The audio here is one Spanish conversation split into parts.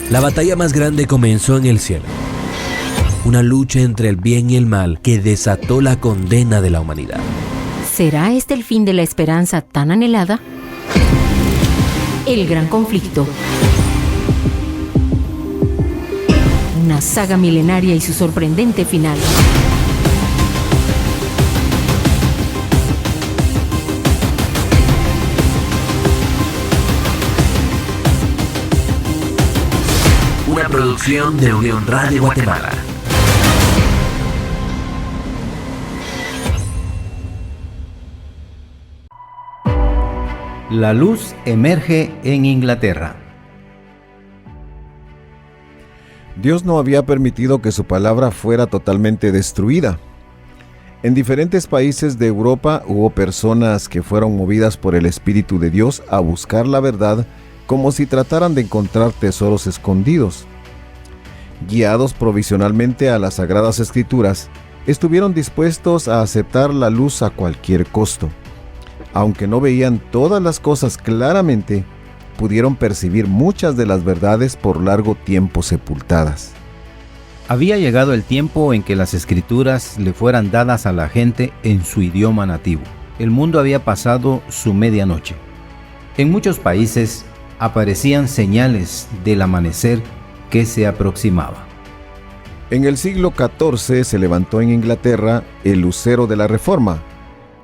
La batalla más grande comenzó en el cielo. Una lucha entre el bien y el mal que desató la condena de la humanidad. ¿Será este el fin de la esperanza tan anhelada? El gran conflicto. Una saga milenaria y su sorprendente final. Una producción de Unión Radio Guatemala. La luz emerge en Inglaterra. Dios no había permitido que su palabra fuera totalmente destruida. En diferentes países de Europa hubo personas que fueron movidas por el Espíritu de Dios a buscar la verdad como si trataran de encontrar tesoros escondidos. Guiados provisionalmente a las Sagradas Escrituras, estuvieron dispuestos a aceptar la luz a cualquier costo. Aunque no veían todas las cosas claramente, pudieron percibir muchas de las verdades por largo tiempo sepultadas. Había llegado el tiempo en que las Escrituras le fueran dadas a la gente en su idioma nativo. El mundo había pasado su medianoche. En muchos países aparecían señales del amanecer que se aproximaba. En el siglo XIV se levantó en Inglaterra el lucero de la Reforma.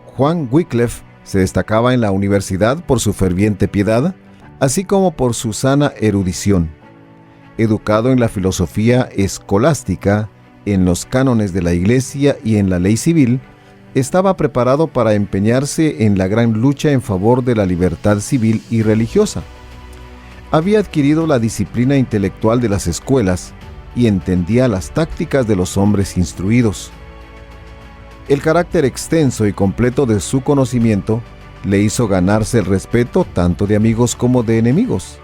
Juan Wycliffe se destacaba en la universidad por su ferviente piedad, así como por su sana erudición. Educado en la filosofía escolástica, en los cánones de la Iglesia y en la ley civil, estaba preparado para empeñarse en la gran lucha en favor de la libertad civil y religiosa. Había adquirido la disciplina intelectual de las escuelas y entendía las tácticas de los hombres instruidos. El carácter extenso y completo de su conocimiento le hizo ganarse el respeto tanto de amigos como de enemigos.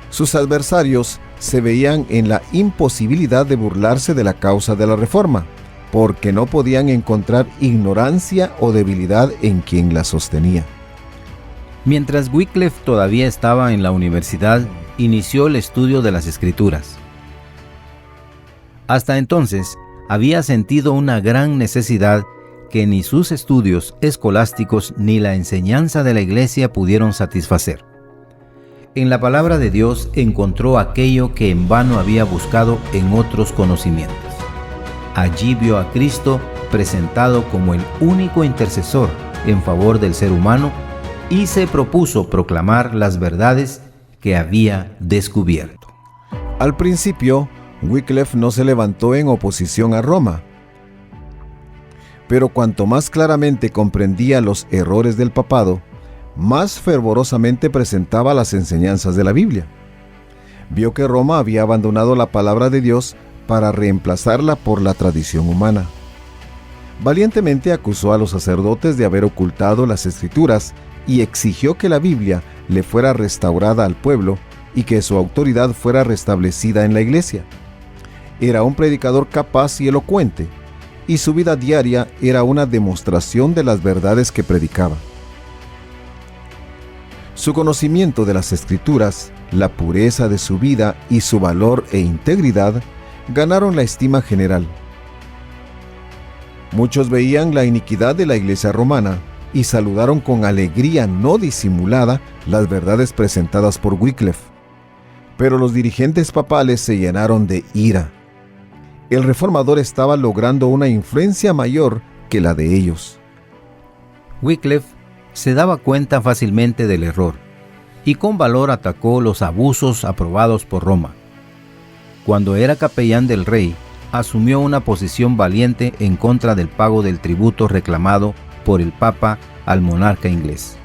Sus adversarios se veían en la imposibilidad de burlarse de la causa de la Reforma, porque no podían encontrar ignorancia o debilidad en quien la sostenía. Mientras Wycliffe todavía estaba en la universidad, inició el estudio de las Escrituras. Hasta entonces, había sentido una gran necesidad que ni sus estudios escolásticos ni la enseñanza de la Iglesia pudieron satisfacer. En la palabra de Dios encontró aquello que en vano había buscado en otros conocimientos. Allí vio a Cristo presentado como el único intercesor en favor del ser humano y se propuso proclamar las verdades que había descubierto. Al principio, Wycliffe no se levantó en oposición a Roma, pero cuanto más claramente comprendía los errores del papado, más fervorosamente presentaba las enseñanzas de la Biblia. Vio que Roma había abandonado la palabra de Dios para reemplazarla por la tradición humana. Valientemente acusó a los sacerdotes de haber ocultado las Escrituras y exigió que la Biblia le fuera restaurada al pueblo y que su autoridad fuera restablecida en la Iglesia. Era un predicador capaz y elocuente, y su vida diaria era una demostración de las verdades que predicaba. Su conocimiento de las Escrituras, la pureza de su vida y su valor e integridad ganaron la estima general. Muchos veían la iniquidad de la Iglesia romana y saludaron con alegría no disimulada las verdades presentadas por Wycliffe. Pero los dirigentes papales se llenaron de ira. El reformador estaba logrando una influencia mayor que la de ellos. Wycliffe se daba cuenta fácilmente del error y con valor atacó los abusos aprobados por Roma. Cuando era capellán del rey, asumió una posición valiente en contra del pago del tributo reclamado por el Papa al monarca inglés.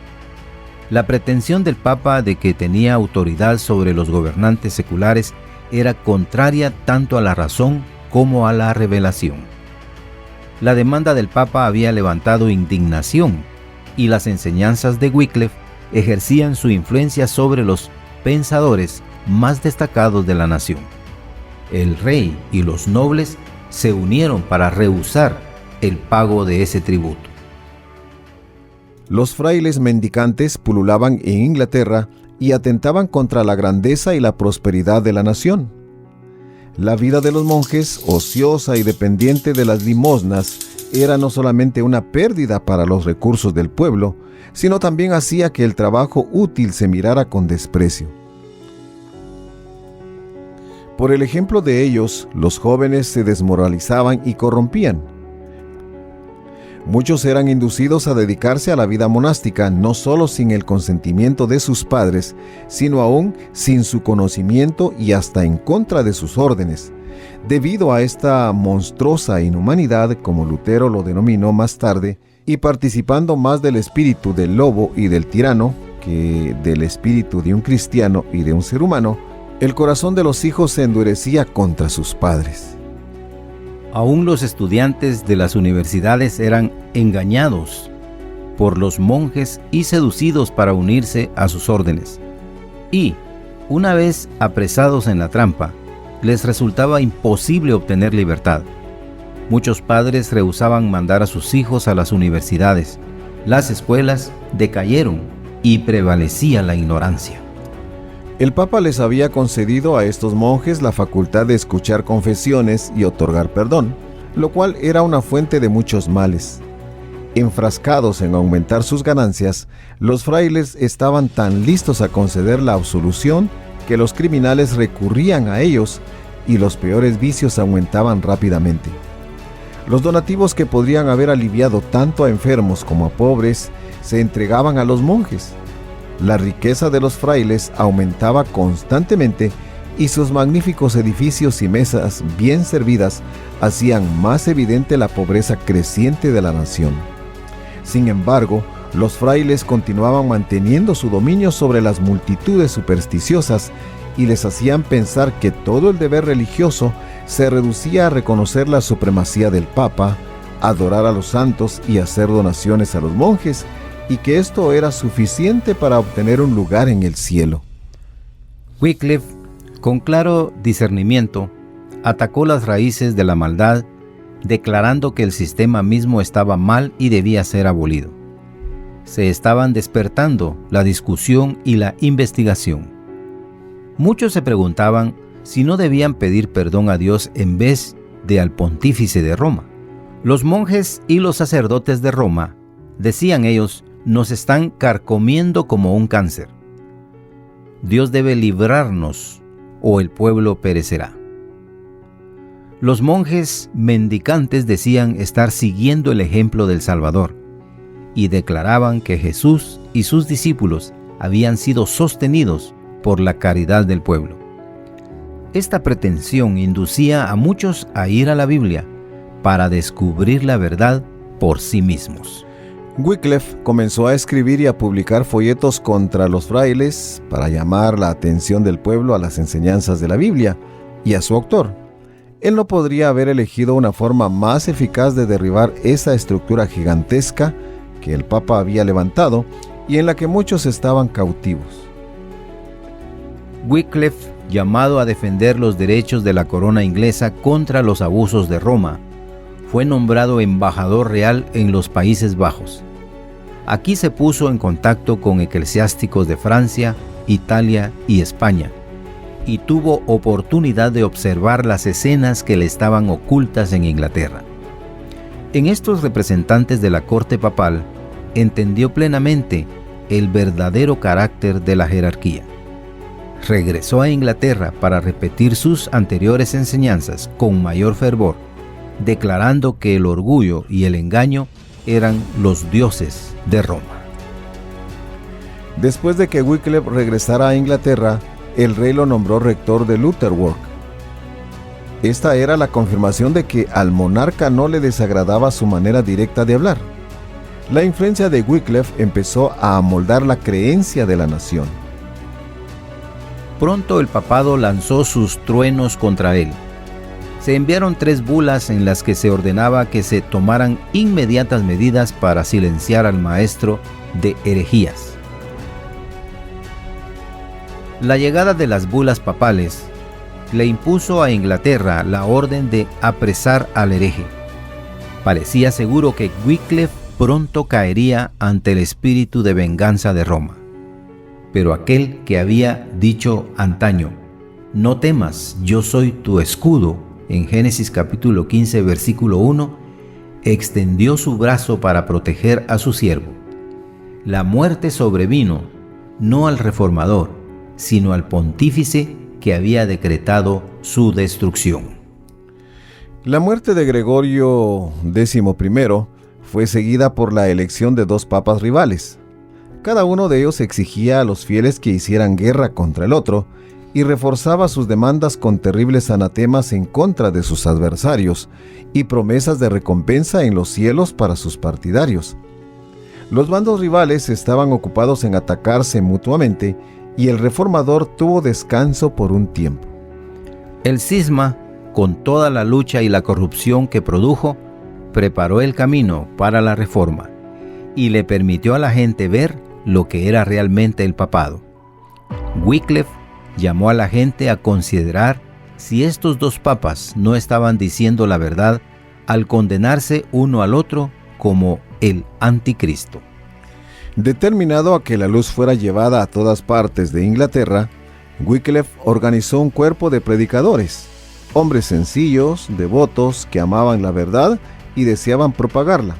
La pretensión del Papa de que tenía autoridad sobre los gobernantes seculares era contraria tanto a la razón como a la revelación. La demanda del Papa había levantado indignación y las enseñanzas de Wycliffe ejercían su influencia sobre los pensadores más destacados de la nación. El rey y los nobles se unieron para rehusar el pago de ese tributo. Los frailes mendicantes pululaban en Inglaterra y atentaban contra la grandeza y la prosperidad de la nación. La vida de los monjes, ociosa y dependiente de las limosnas, era no solamente una pérdida para los recursos del pueblo, sino también hacía que el trabajo útil se mirara con desprecio. Por el ejemplo de ellos, los jóvenes se desmoralizaban y corrompían. Muchos eran inducidos a dedicarse a la vida monástica, no solo sin el consentimiento de sus padres, sino aún sin su conocimiento y hasta en contra de sus órdenes. Debido a esta monstruosa inhumanidad, como Lutero lo denominó más tarde, y participando más del espíritu del lobo y del tirano que del espíritu de un cristiano y de un ser humano, el corazón de los hijos se endurecía contra sus padres. Aún los estudiantes de las universidades eran engañados por los monjes y seducidos para unirse a sus órdenes. Y, una vez apresados en la trampa, les resultaba imposible obtener libertad. Muchos padres rehusaban mandar a sus hijos a las universidades. Las escuelas decayeron y prevalecía la ignorancia. El Papa les había concedido a estos monjes la facultad de escuchar confesiones y otorgar perdón, lo cual era una fuente de muchos males. Enfrascados en aumentar sus ganancias, los frailes estaban tan listos a conceder la absolución que los criminales recurrían a ellos y los peores vicios aumentaban rápidamente. Los donativos que podrían haber aliviado tanto a enfermos como a pobres se entregaban a los monjes. La riqueza de los frailes aumentaba constantemente y sus magníficos edificios y mesas bien servidas hacían más evidente la pobreza creciente de la nación. Sin embargo, los frailes continuaban manteniendo su dominio sobre las multitudes supersticiosas y les hacían pensar que todo el deber religioso se reducía a reconocer la supremacía del Papa, adorar a los santos y hacer donaciones a los monjes, y que esto era suficiente para obtener un lugar en el cielo. Wycliffe, con claro discernimiento, atacó las raíces de la maldad, declarando que el sistema mismo estaba mal y debía ser abolido. Se estaban despertando la discusión y la investigación. Muchos se preguntaban si no debían pedir perdón a Dios en vez de al pontífice de Roma. Los monjes y los sacerdotes de Roma, decían ellos, nos están carcomiendo como un cáncer. Dios debe librarnos o el pueblo perecerá. Los monjes mendicantes decían estar siguiendo el ejemplo del Salvador y declaraban que Jesús y sus discípulos habían sido sostenidos por la caridad del pueblo. Esta pretensión inducía a muchos a ir a la Biblia para descubrir la verdad por sí mismos. Wycliffe comenzó a escribir y a publicar folletos contra los frailes para llamar la atención del pueblo a las enseñanzas de la Biblia y a su autor. Él no podría haber elegido una forma más eficaz de derribar esa estructura gigantesca que el Papa había levantado y en la que muchos estaban cautivos. Wycliffe, llamado a defender los derechos de la corona inglesa contra los abusos de Roma, fue nombrado embajador real en los Países Bajos. Aquí se puso en contacto con eclesiásticos de Francia, Italia y España, y tuvo oportunidad de observar las escenas que le estaban ocultas en Inglaterra. En estos representantes de la corte papal, entendió plenamente el verdadero carácter de la jerarquía. Regresó a Inglaterra para repetir sus anteriores enseñanzas con mayor fervor, declarando que el orgullo y el engaño eran los dioses de Roma. Después de que Wycliffe regresara a Inglaterra, el rey lo nombró rector de Lutherworth. Esta era la confirmación de que al monarca no le desagradaba su manera directa de hablar. La influencia de Wycliffe empezó a amoldar la creencia de la nación. Pronto el papado lanzó sus truenos contra él. Se enviaron 3 bulas en las que se ordenaba que se tomaran inmediatas medidas para silenciar al maestro de herejías. La llegada de las bulas papales le impuso a Inglaterra la orden de apresar al hereje. Parecía seguro que Wycliffe pronto caería ante el espíritu de venganza de Roma. Pero aquel que había dicho antaño, no temas, yo soy tu escudo, en Génesis capítulo 15, versículo 1, extendió su brazo para proteger a su siervo. La muerte sobrevino no al reformador, sino al pontífice que había decretado su destrucción. La muerte de Gregorio XI fue seguida por la elección de dos papas rivales. Cada uno de ellos exigía a los fieles que hicieran guerra contra el otro y reforzaba sus demandas con terribles anatemas en contra de sus adversarios y promesas de recompensa en los cielos para sus partidarios. Los bandos rivales estaban ocupados en atacarse mutuamente y el reformador tuvo descanso por un tiempo. El cisma, con toda la lucha y la corrupción que produjo, preparó el camino para la reforma y le permitió a la gente ver lo que era realmente el papado. Wycliffe llamó a la gente a considerar si estos dos papas no estaban diciendo la verdad al condenarse uno al otro como el anticristo. Determinado a que la luz fuera llevada a todas partes de Inglaterra, Wycliffe organizó un cuerpo de predicadores, hombres sencillos, devotos, que amaban la verdad y deseaban propagarla.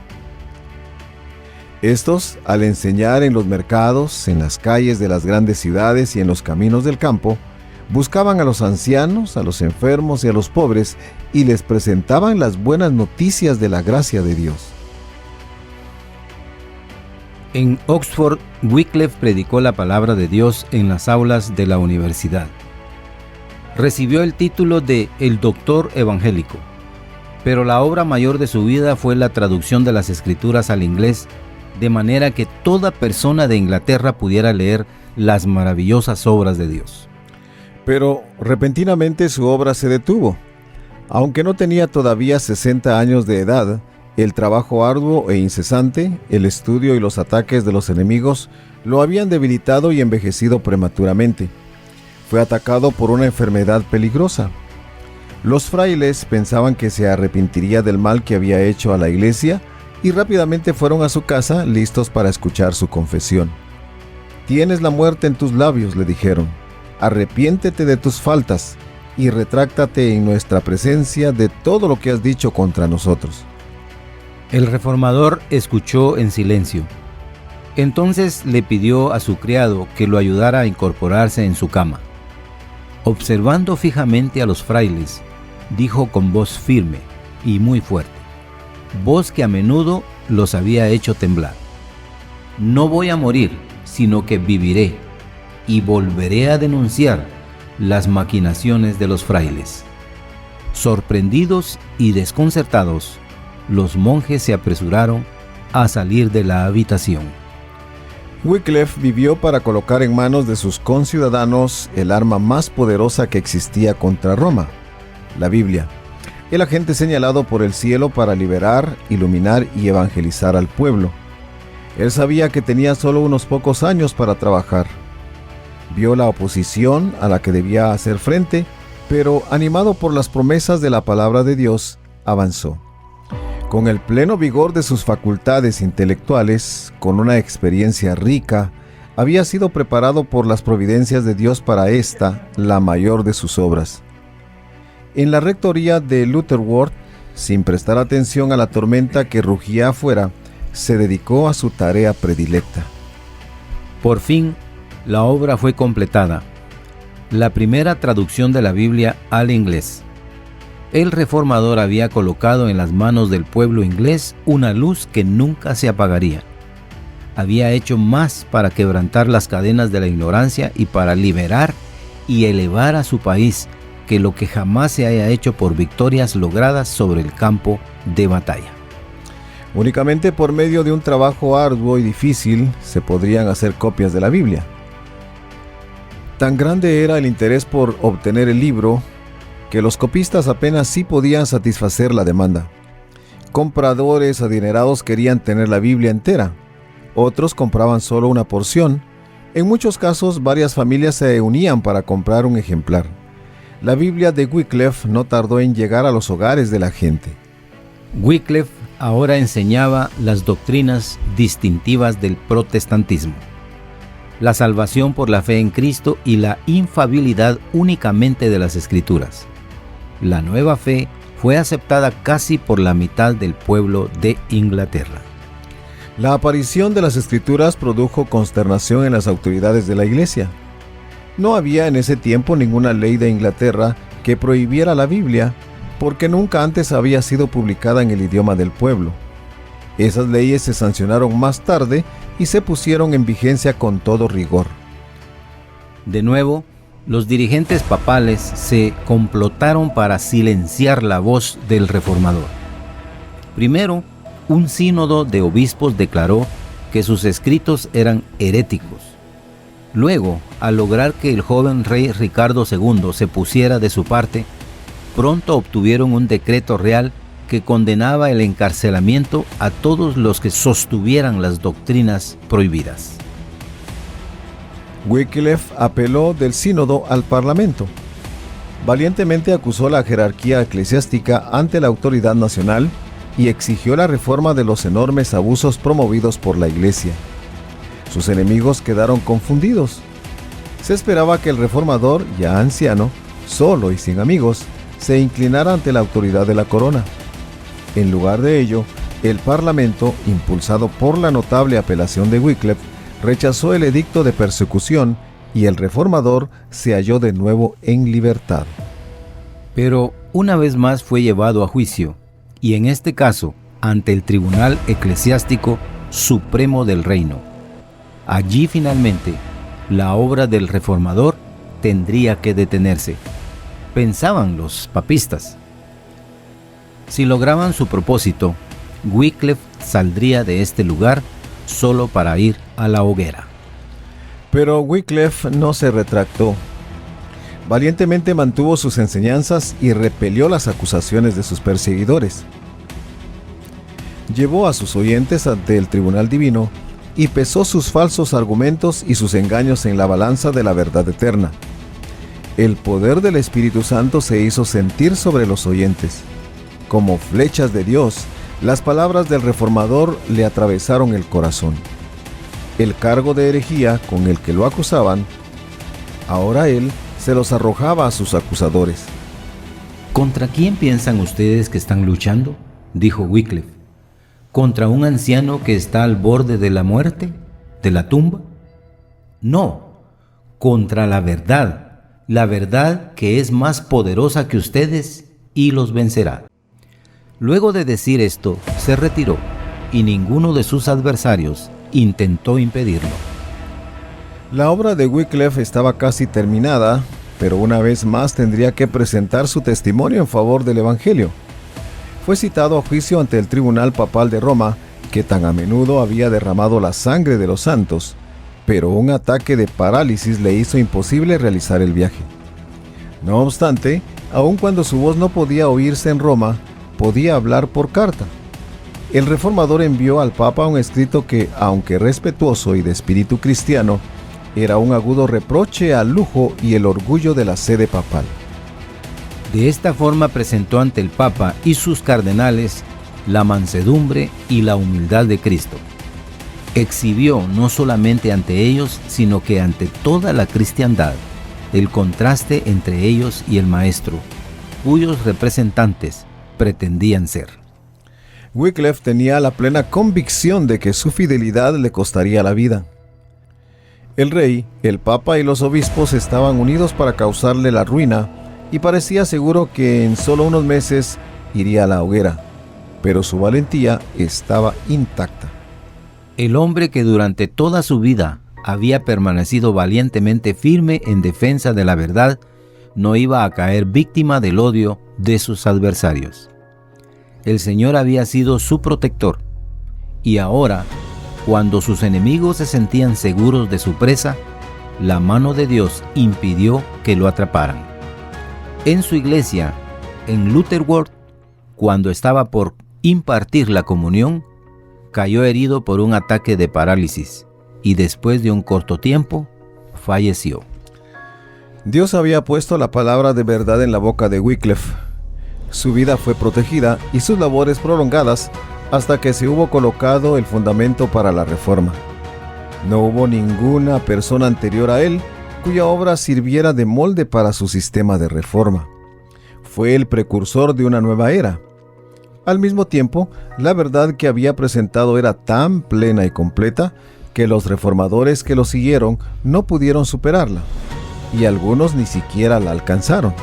Estos, al enseñar en los mercados, en las calles de las grandes ciudades y en los caminos del campo, buscaban a los ancianos, a los enfermos y a los pobres y les presentaban las buenas noticias de la gracia de Dios. En Oxford, Wycliffe predicó la palabra de Dios en las aulas de la universidad. Recibió el título de el doctor evangélico, pero la obra mayor de su vida fue la traducción de las escrituras al inglés, de manera que toda persona de Inglaterra pudiera leer las maravillosas obras de Dios. Pero repentinamente su obra se detuvo. Aunque no tenía todavía 60 años de edad, el trabajo arduo e incesante, el estudio y los ataques de los enemigos lo habían debilitado y envejecido prematuramente. Fue atacado por una enfermedad peligrosa. Los frailes pensaban que se arrepentiría del mal que había hecho a la iglesia y rápidamente fueron a su casa listos para escuchar su confesión. «Tienes la muerte en tus labios», le dijeron. «Arrepiéntete de tus faltas y retráctate en nuestra presencia de todo lo que has dicho contra nosotros». El reformador escuchó en silencio. Entonces le pidió a su criado que lo ayudara a incorporarse en su cama. Observando fijamente a los frailes, dijo con voz firme y muy fuerte, voz que a menudo los había hecho temblar: «No voy a morir, sino que viviré, y volveré a denunciar las maquinaciones de los frailes». Sorprendidos y desconcertados, los monjes se apresuraron a salir de la habitación. Wycliffe vivió para colocar en manos de sus conciudadanos el arma más poderosa que existía contra Roma, la Biblia, el agente señalado por el cielo para liberar, iluminar y evangelizar al pueblo. Él sabía que tenía solo unos pocos años para trabajar. Vio la oposición a la que debía hacer frente, pero animado por las promesas de la palabra de Dios, avanzó. Con el pleno vigor de sus facultades intelectuales, con una experiencia rica, había sido preparado por las providencias de Dios para esta, la mayor de sus obras. En la rectoría de Lutterworth, sin prestar atención a la tormenta que rugía afuera, se dedicó a su tarea predilecta. Por fin, la obra fue completada. La primera traducción de la Biblia al inglés. El reformador había colocado en las manos del pueblo inglés una luz que nunca se apagaría. Había hecho más para quebrantar las cadenas de la ignorancia y para liberar y elevar a su país que lo que jamás se haya hecho por victorias logradas sobre el campo de batalla. Únicamente por medio de un trabajo arduo y difícil se podrían hacer copias de la Biblia. Tan grande era el interés por obtener el libro que los copistas apenas sí podían satisfacer la demanda. Compradores adinerados querían tener la Biblia entera, otros compraban solo una porción. En muchos casos, varias familias se unían para comprar un ejemplar. La Biblia de Wycliffe no tardó en llegar a los hogares de la gente. Wycliffe ahora enseñaba las doctrinas distintivas del protestantismo. la salvación por la fe en Cristo y la infalibilidad únicamente de las Escrituras. La nueva fe fue aceptada casi por la mitad del pueblo de Inglaterra. La aparición de las Escrituras produjo consternación en las autoridades de la Iglesia. No había en ese tiempo ninguna ley de Inglaterra que prohibiera la Biblia, porque nunca antes había sido publicada en el idioma del pueblo. Esas leyes se sancionaron más tarde y se pusieron en vigencia con todo rigor. De nuevo, los dirigentes papales se complotaron para silenciar la voz del reformador. Primero, un sínodo de obispos declaró que sus escritos eran heréticos. Luego, al lograr que el joven rey Ricardo II se pusiera de su parte, pronto obtuvieron un decreto real que condenaba el encarcelamiento a todos los que sostuvieran las doctrinas prohibidas. Wycliffe apeló del sínodo al parlamento. Valientemente acusó la jerarquía eclesiástica ante la autoridad nacional y exigió la reforma de los enormes abusos promovidos por la Iglesia. Sus enemigos quedaron confundidos. Se esperaba que el reformador, ya anciano, solo y sin amigos, se inclinara ante la autoridad de la corona. En lugar de ello, el parlamento, impulsado por la notable apelación de Wycliffe, rechazó el edicto de persecución y el reformador se halló de nuevo en libertad. Pero una vez más fue llevado a juicio, y en este caso ante el Tribunal Eclesiástico Supremo del Reino. Allí finalmente la obra del reformador tendría que detenerse, pensaban los papistas. Si lograban su propósito, Wycliffe saldría de este lugar solo para ir a la hoguera. Pero Wycliffe no se retractó. Valientemente mantuvo sus enseñanzas y repelió las acusaciones de sus perseguidores. Llevó a sus oyentes ante el tribunal divino y pesó sus falsos argumentos y sus engaños en la balanza de la verdad eterna. El poder del Espíritu Santo se hizo sentir sobre los oyentes. Como flechas de Dios, las palabras del reformador le atravesaron el corazón. El cargo de herejía con el que lo acusaban, ahora él se los arrojaba a sus acusadores. ¿Contra quién piensan ustedes que están luchando?, dijo Wycliffe. ¿Contra un anciano que está al borde de la muerte, de la tumba? No, contra la verdad que es más poderosa que ustedes y los vencerá. Luego de decir esto, se retiró y ninguno de sus adversarios intentó impedirlo. La obra de Wycliffe estaba casi terminada, pero una vez más tendría que presentar su testimonio en favor del Evangelio. Fue citado a juicio ante el Tribunal Papal de Roma, que tan a menudo había derramado la sangre de los santos, pero un ataque de parálisis le hizo imposible realizar el viaje. No obstante, aun cuando su voz no podía oírse en Roma, podía hablar por carta. El reformador envió al Papa un escrito que, aunque respetuoso y de espíritu cristiano, era un agudo reproche al lujo y el orgullo de la sede papal. De esta forma presentó ante el Papa y sus cardenales la mansedumbre y la humildad de Cristo. Exhibió no solamente ante ellos, sino que ante toda la cristiandad, el contraste entre ellos y el Maestro, cuyos representantes pretendían ser. Wycliffe tenía la plena convicción de que su fidelidad le costaría la vida. El rey, el papa y los obispos estaban unidos para causarle la ruina y parecía seguro que en solo unos meses iría a la hoguera, pero su valentía estaba intacta. El hombre que durante toda su vida había permanecido valientemente firme en defensa de la verdad no iba a caer víctima del odio de sus adversarios. El Señor había sido su protector, y ahora, cuando sus enemigos se sentían seguros de su presa, la mano de Dios impidió que lo atraparan. En su iglesia, en Lutherworth, cuando estaba por impartir la comunión, cayó herido por un ataque de parálisis, y después de un corto tiempo, falleció. Dios había puesto la palabra de verdad en la boca de Wycliffe. Su vida fue protegida y sus labores prolongadas hasta que se hubo colocado el fundamento para la reforma. No hubo ninguna persona anterior a él cuya obra sirviera de molde para su sistema de reforma. Fue el precursor de una nueva era. Al mismo tiempo, la verdad que había presentado era tan plena y completa que los reformadores que lo siguieron no pudieron superarla, y algunos ni siquiera la alcanzaron.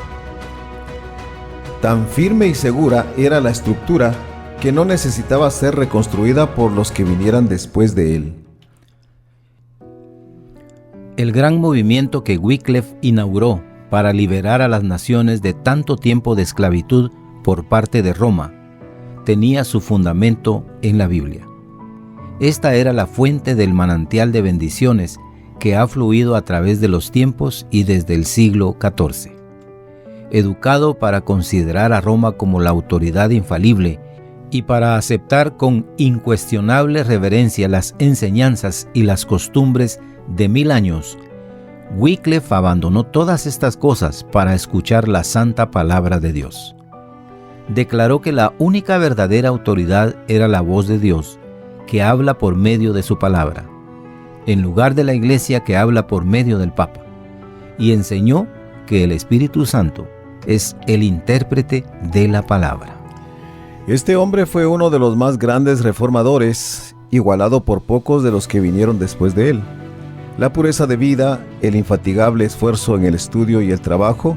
Tan firme y segura era la estructura que no necesitaba ser reconstruida por los que vinieran después de él. El gran movimiento que Wycliffe inauguró para liberar a las naciones de tanto tiempo de esclavitud por parte de Roma tenía su fundamento en la Biblia. Esta era la fuente del manantial de bendiciones que ha fluido a través de los tiempos y desde el siglo XIV. Educado para considerar a Roma como la autoridad infalible y para aceptar con incuestionable reverencia las enseñanzas y las costumbres de 1000 años, Wycliffe abandonó todas estas cosas para escuchar la santa palabra de Dios. Declaró que la única verdadera autoridad era la voz de Dios, que habla por medio de su palabra, en lugar de la Iglesia que habla por medio del Papa, y enseñó que el Espíritu Santo es el intérprete de la palabra. Este hombre fue uno de los más grandes reformadores, igualado por pocos de los que vinieron después de él. La pureza de vida, el infatigable esfuerzo en el estudio y el trabajo,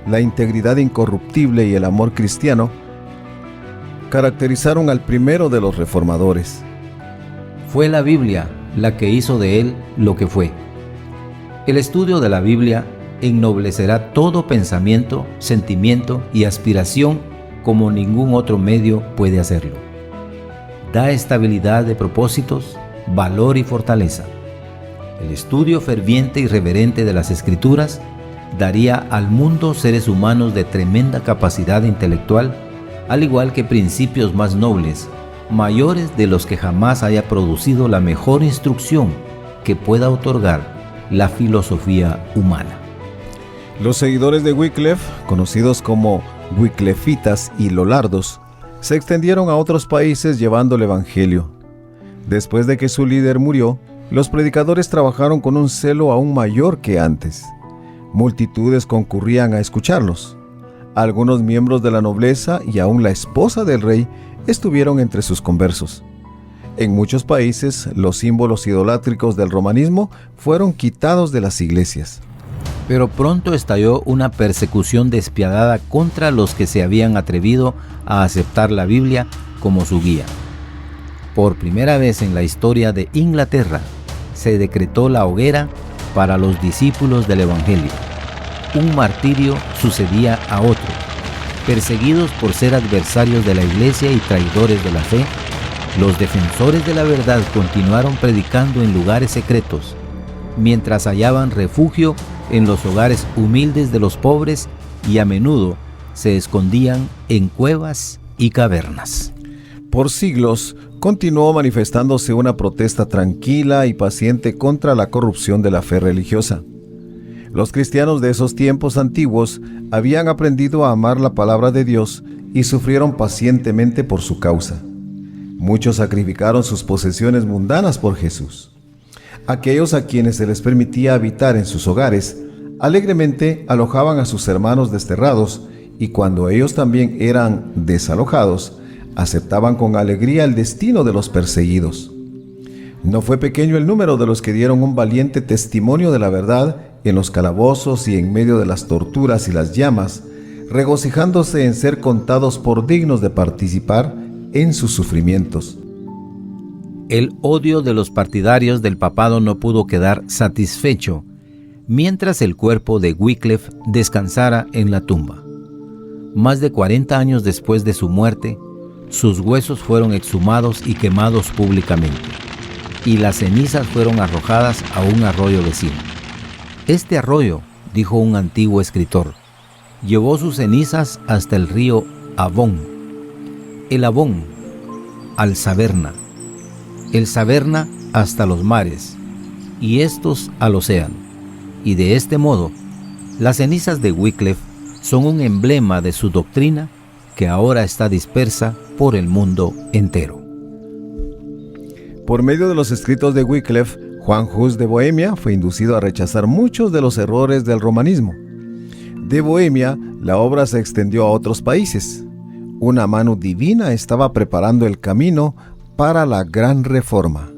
la integridad incorruptible y el amor cristiano caracterizaron al primero de los reformadores. Fue la Biblia la que hizo de él lo que fue. El estudio de la Biblia ennoblecerá todo pensamiento, sentimiento y aspiración como ningún otro medio puede hacerlo. Da estabilidad de propósitos, valor y fortaleza. El estudio ferviente y reverente de las Escrituras daría al mundo seres humanos de tremenda capacidad intelectual, al igual que principios más nobles, mayores de los que jamás haya producido la mejor instrucción que pueda otorgar la filosofía humana. Los seguidores de Wycliffe, conocidos como Wycliffitas y Lollardos, se extendieron a otros países llevando el Evangelio. Después de que su líder murió, los predicadores trabajaron con un celo aún mayor que antes. Multitudes concurrían a escucharlos. Algunos miembros de la nobleza y aún la esposa del rey estuvieron entre sus conversos. En muchos países, los símbolos idolátricos del romanismo fueron quitados de las iglesias. Pero pronto estalló una persecución despiadada contra los que se habían atrevido a aceptar la Biblia como su guía. Por primera vez en la historia de Inglaterra, se decretó la hoguera para los discípulos del Evangelio. Un martirio sucedía a otro. Perseguidos por ser adversarios de la Iglesia y traidores de la fe, los defensores de la verdad continuaron predicando en lugares secretos, mientras hallaban refugio en los hogares humildes de los pobres y a menudo se escondían en cuevas y cavernas. Por siglos, continuó manifestándose una protesta tranquila y paciente contra la corrupción de la fe religiosa. Los cristianos de esos tiempos antiguos habían aprendido a amar la palabra de Dios y sufrieron pacientemente por su causa. Muchos sacrificaron sus posesiones mundanas por Jesús. Aquellos a quienes se les permitía habitar en sus hogares, alegremente alojaban a sus hermanos desterrados, y cuando ellos también eran desalojados, aceptaban con alegría el destino de los perseguidos. No fue pequeño el número de los que dieron un valiente testimonio de la verdad en los calabozos y en medio de las torturas y las llamas, regocijándose en ser contados por dignos de participar en sus sufrimientos. El odio de los partidarios del papado no pudo quedar satisfecho mientras el cuerpo de Wycliffe descansara en la tumba. Más de 40 años después de su muerte, sus huesos fueron exhumados y quemados públicamente, y las cenizas fueron arrojadas a un arroyo vecino. Este arroyo, dijo un antiguo escritor, llevó sus cenizas hasta el río Avon, el Avon al Saberna, el Saberna hasta los mares, y estos al océano. Y de este modo, las cenizas de Wycliffe son un emblema de su doctrina que ahora está dispersa por el mundo entero. Por medio de los escritos de Wycliffe, Juan Hus de Bohemia fue inducido a rechazar muchos de los errores del romanismo. De Bohemia, la obra se extendió a otros países. Una mano divina estaba preparando el camino para la gran reforma.